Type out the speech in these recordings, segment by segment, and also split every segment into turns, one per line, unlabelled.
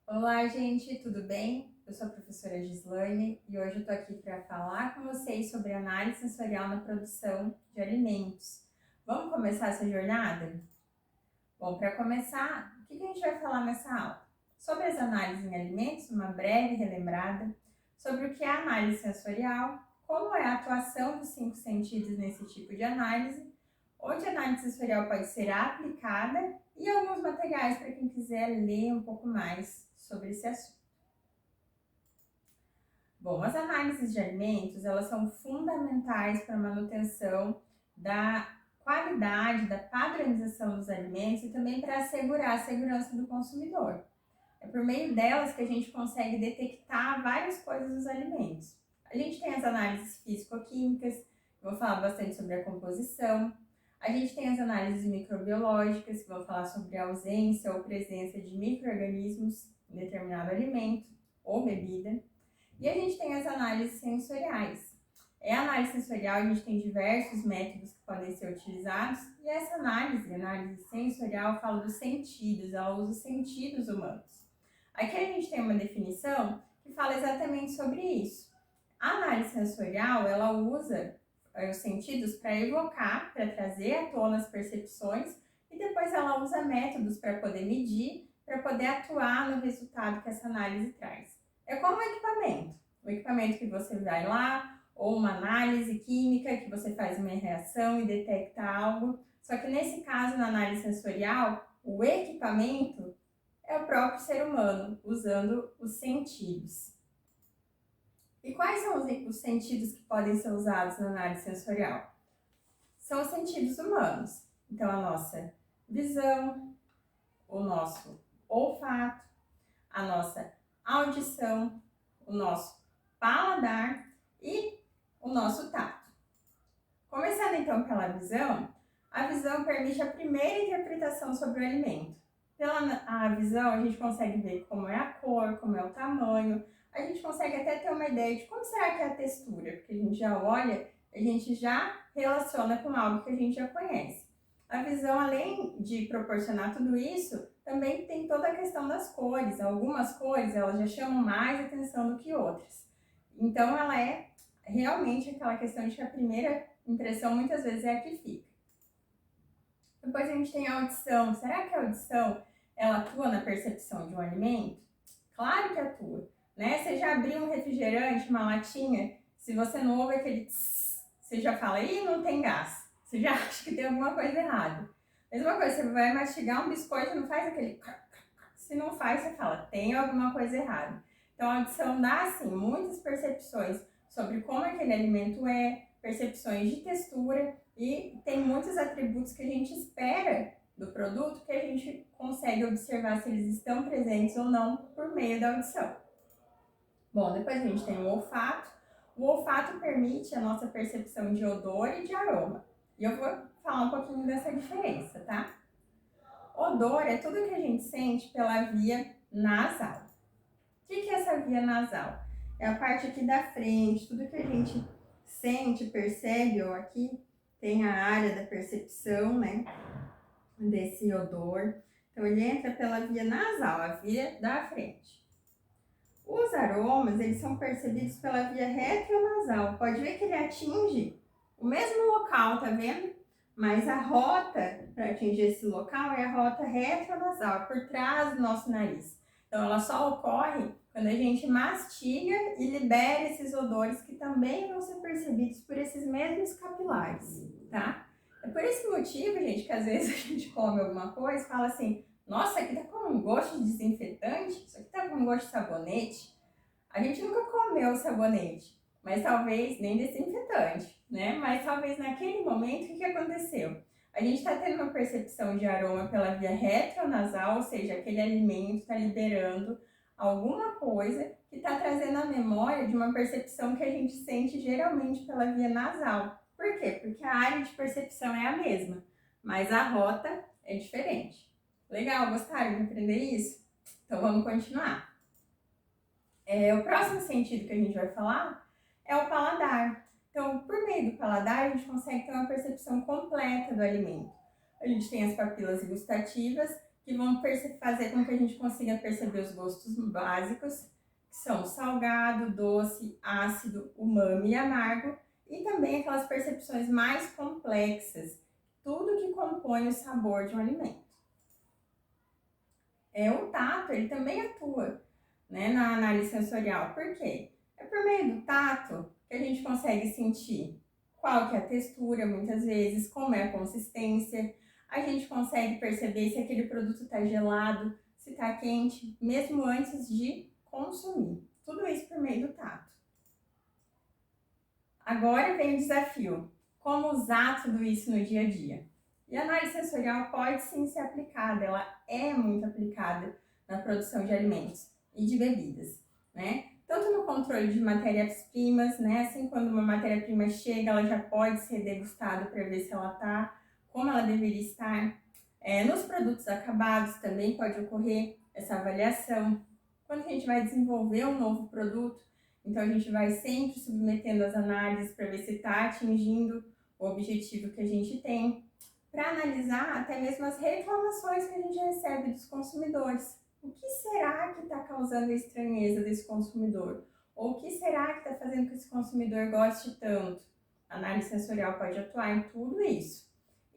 Olá, gente, tudo bem? Eu sou a professora Gislaine e hoje eu estou aqui para falar com vocês sobre análise sensorial na produção de alimentos. Vamos começar essa jornada? Bom, para começar, o que a gente vai falar nessa aula? Sobre as análises em alimentos, uma breve relembrada, sobre o que é análise sensorial, como é a atuação dos 5 sentidos nesse tipo de análise, onde a análise sensorial pode ser aplicada e alguns materiais para quem quiser ler um pouco mais sobre esse assunto. Bom, as análises de alimentos, elas são fundamentais para a manutenção da qualidade, da padronização dos alimentos e também para assegurar a segurança do consumidor. É por meio delas que a gente consegue detectar várias coisas dos alimentos. A gente tem as análises físico-químicas, eu vou falar bastante sobre a composição. A gente tem as análises microbiológicas, que vão falar sobre a ausência ou presença de micro-organismos em determinado alimento ou bebida. E a gente tem as análises sensoriais. A análise sensorial, a gente tem diversos métodos que podem ser utilizados, e essa análise sensorial, fala dos sentidos, ela usa os sentidos humanos. Aqui a gente tem uma definição que fala exatamente sobre isso. A análise sensorial, ela usa os sentidos para evocar, para trazer à tona as percepções, e depois ela usa métodos para poder medir, para poder atuar no resultado que essa análise traz. É como um equipamento que você vai lá, ou uma análise química, que você faz uma reação e detecta algo. Só que nesse caso, na análise sensorial, o equipamento é o próprio ser humano, usando os sentidos. E quais são os sentidos que podem ser usados na análise sensorial? São os sentidos humanos. Então, a nossa visão, o nosso olfato, a nossa audição, o nosso paladar e o nosso tato. Começando então pela visão, a visão permite a primeira interpretação sobre o alimento. Pela a visão, a gente consegue ver como é a cor, como é o tamanho, a gente consegue até ter uma ideia de como será que é a textura, porque a gente já olha, a gente já relaciona com algo que a gente já conhece. A visão, além de proporcionar tudo isso, também tem toda a questão das cores. Algumas cores, elas já chamam mais atenção do que outras. Então, ela é realmente aquela questão de que a primeira impressão muitas vezes é a que fica. Depois a gente tem a audição. Será que a audição ela atua na percepção de um alimento? Claro que atua, né? Você já abriu um refrigerante, uma latinha, se você não ouve aquele tss, você já fala, ih, não tem gás. Você já acha que tem alguma coisa errada. Mesma coisa, você vai mastigar um biscoito, não faz aquele... Se não faz, você fala, tem alguma coisa errada. Então a audição dá, assim, muitas percepções sobre como aquele alimento é, percepções de textura, e tem muitos atributos que a gente espera do produto que a gente consegue observar se eles estão presentes ou não por meio da audição. Bom, depois a gente tem o olfato. O olfato permite a nossa percepção de odor e de aroma. E eu vou falar um pouquinho dessa diferença, tá? Odor é tudo que a gente sente pela via nasal. O que é essa via nasal? É a parte aqui da frente, tudo que a gente sente, percebe, ó, aqui tem a área da percepção, né, desse odor. Então, ele entra pela via nasal, a via da frente. Os aromas, eles são percebidos pela via retronasal. Pode ver que ele atinge o mesmo local, tá vendo? Mas a rota para atingir esse local é a rota retronasal, por trás do nosso nariz. Então, ela só ocorre quando a gente mastiga e libera esses odores que também vão ser percebidos por esses mesmos capilares, tá? É por esse motivo, gente, que às vezes a gente come alguma coisa e fala assim, nossa, aqui tá com um gosto de desinfetante, isso aqui tá com um gosto de sabonete. A gente nunca comeu sabonete, mas talvez nem desinfetante, né? Mas talvez naquele momento, o que aconteceu? A gente está tendo uma percepção de aroma pela via retronasal, ou seja, aquele alimento está liberando alguma coisa que está trazendo a memória de uma percepção que a gente sente geralmente pela via nasal. Por quê? Porque a área de percepção é a mesma, mas a rota é diferente. Legal, gostaram de aprender isso? Então vamos continuar. O próximo sentido que a gente vai falar é o paladar. Então, por meio do paladar, a gente consegue ter uma percepção completa do alimento. A gente tem as papilas gustativas, que vão fazer com que a gente consiga perceber os gostos básicos, que são salgado, doce, ácido, umami e amargo, e também aquelas percepções mais complexas, tudo que compõe o sabor de um alimento. O tato, ele também atua, né, na análise sensorial. Por quê? É por meio do tato que a gente consegue sentir qual que é a textura, muitas vezes, como é a consistência. A gente consegue perceber se aquele produto está gelado, se está quente, mesmo antes de consumir. Tudo isso por meio do tato. Agora vem o desafio. Como usar tudo isso no dia a dia? E a análise sensorial pode sim ser aplicada, ela é muito aplicada na produção de alimentos e de bebidas, né? Tanto no controle de matérias-primas, né? Assim, quando uma matéria-prima chega, ela já pode ser degustada para ver se ela está como ela deveria estar. Nos produtos acabados também pode ocorrer essa avaliação. Quando a gente vai desenvolver um novo produto, então a gente vai sempre submetendo as análises para ver se está atingindo o objetivo que a gente tem, para analisar até mesmo as reclamações que a gente recebe dos consumidores. O que será que está causando a estranheza desse consumidor? Ou o que será que está fazendo com que esse consumidor goste tanto? A análise sensorial pode atuar em tudo isso.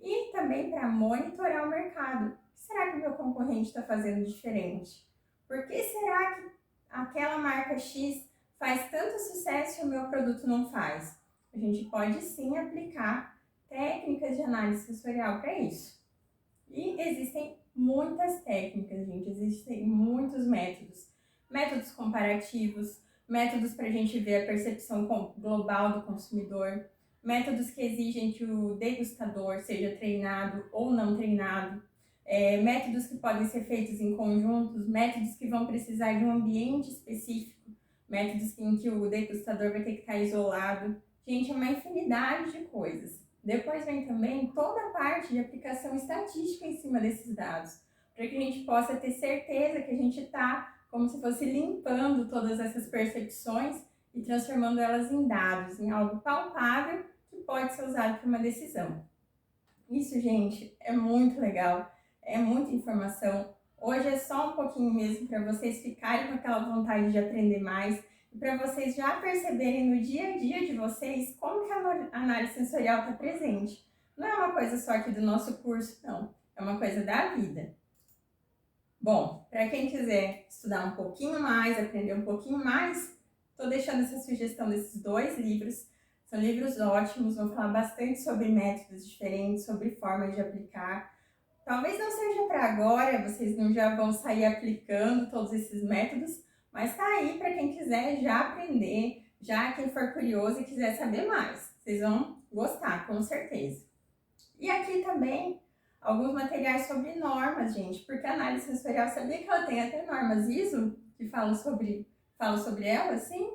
E também para monitorar o mercado. O que será que o meu concorrente está fazendo diferente? Por que será que aquela marca X faz tanto sucesso e o meu produto não faz? A gente pode sim aplicar técnicas de análise sensorial para isso. E existem muitas técnicas, gente, existem muitos métodos. Métodos comparativos, métodos para a gente ver a percepção global do consumidor, métodos que exigem que o degustador seja treinado ou não treinado, métodos que podem ser feitos em conjuntos, métodos que vão precisar de um ambiente específico, métodos em que o degustador vai ter que estar isolado. Gente, é uma infinidade de coisas. Depois vem também toda a parte de aplicação estatística em cima desses dados, para que a gente possa ter certeza que a gente está como se fosse limpando todas essas percepções e transformando elas em dados, em algo palpável que pode ser usado para uma decisão. Isso, gente, é muito legal, é muita informação. Hoje é só um pouquinho mesmo para vocês ficarem com aquela vontade de aprender mais e para vocês já perceberem no dia a dia de vocês como que a análise sensorial está presente. Não é uma coisa só aqui do nosso curso, não. É uma coisa da vida. Bom, para quem quiser estudar um pouquinho mais, aprender um pouquinho mais, estou deixando essa sugestão desses 2 livros. São livros ótimos, vão falar bastante sobre métodos diferentes, sobre formas de aplicar. Talvez não seja para agora, vocês não já vão sair aplicando todos esses métodos, mas tá aí para quem quiser já aprender, já quem for curioso e quiser saber mais. Vocês vão gostar, com certeza. E aqui também alguns materiais sobre normas, gente, porque a análise sensorial, sabia que ela tem até normas ISO que falam sobre ela, sim?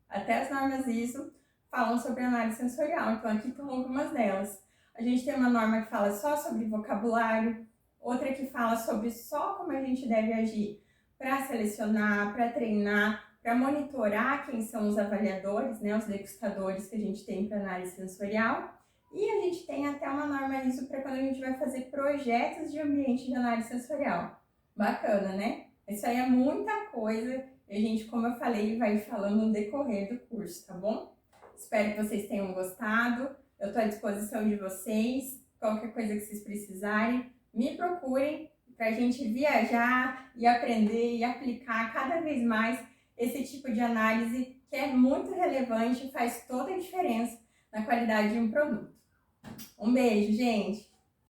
Até as normas ISO falam sobre análise sensorial, então aqui estão algumas delas. A gente tem uma norma que fala só sobre vocabulário, outra que fala sobre só como a gente deve agir para selecionar, para treinar, para monitorar quem são os avaliadores, né, os degustadores que a gente tem para análise sensorial. E a gente tem até uma norma ISO para quando a gente vai fazer projetos de ambiente de análise sensorial. Bacana, né? Isso aí é muita coisa e a gente, como eu falei, vai falando no decorrer do curso, tá bom? Espero que vocês tenham gostado. Eu estou à disposição de vocês. Qualquer coisa que vocês precisarem, me procurem para a gente viajar e aprender e aplicar cada vez mais esse tipo de análise que é muito relevante e faz toda a diferença na qualidade de um produto. Um beijo, gente!